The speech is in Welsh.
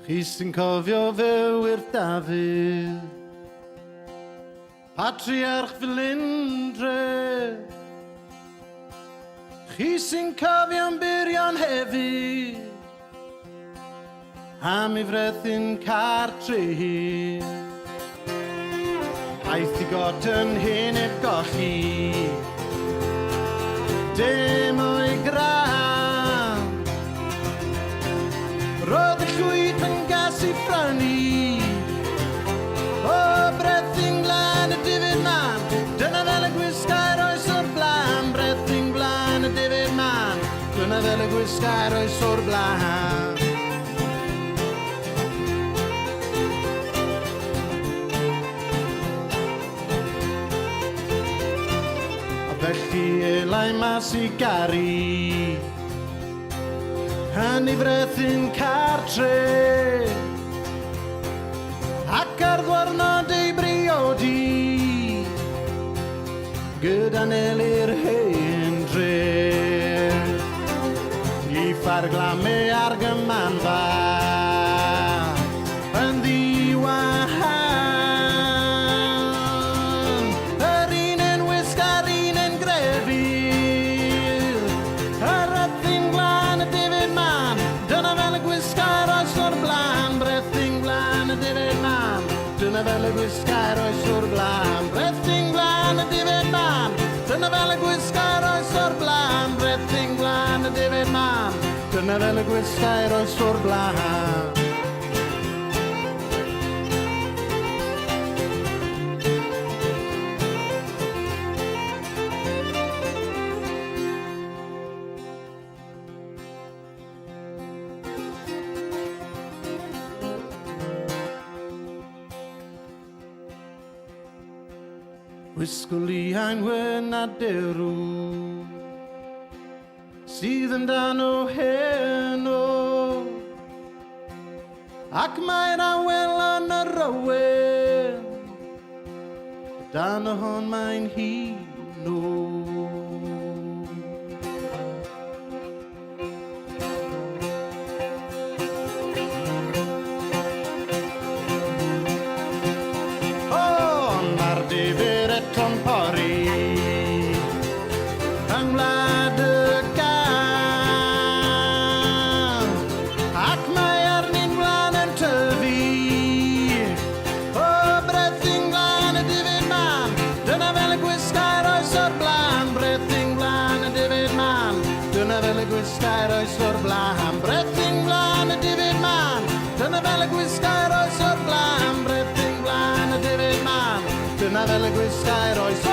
Chi sy'n cofio fe wrth Dafydd, patriarch Felindre. Chi sy'n cofio'n byrion hefyd, am ei frethu'n cartre. Aeth i got yn hen eb golli, dim o'i gran. Roedd y llwyd yn gas i ffrannu, o brethu'n glân y difyd man. Dyna fel y gwisga'r oes o'r blaen, brethu'n glân y difyd man. Dyna fel y gwisga'r oes o'r blaen. Felly elai mas i gari, yn ei frethu'n cartre, ac ar ddwarnod ei briodi, gyda Neli'r hen dre. I ffarglamu ar gymanfa, yn ddiwahan. Dyna fel y gwisga'r oes o'r blaen, brethu'n glân y difyd man. Dyna fel y gwisga'r oes o'r blaen, brethu'n glân y difyd man. Dyna fel y gwisga'r oes o'r blaen. Wisgol i haenwen a derw sydd yn dan o heno, ac mae'r awel yn yr awen, dan o hon mae'n hino. Difyr eto'n pori yng ngwlad y gan, ac mae arni'n wlan yn tyfu, o brethu'n glân y difyd man. Dyna fel y gwisga'r oes o'r blaen, brethu'n glân y difyd man. Dyna fel y gwisga'r oes o'r blaen, brethu'n glân y difyd man. Dyna fel y gwisga'r oes o'r blaen, brethu'n glân y difyd man. Dyna fel y gwisga'r oes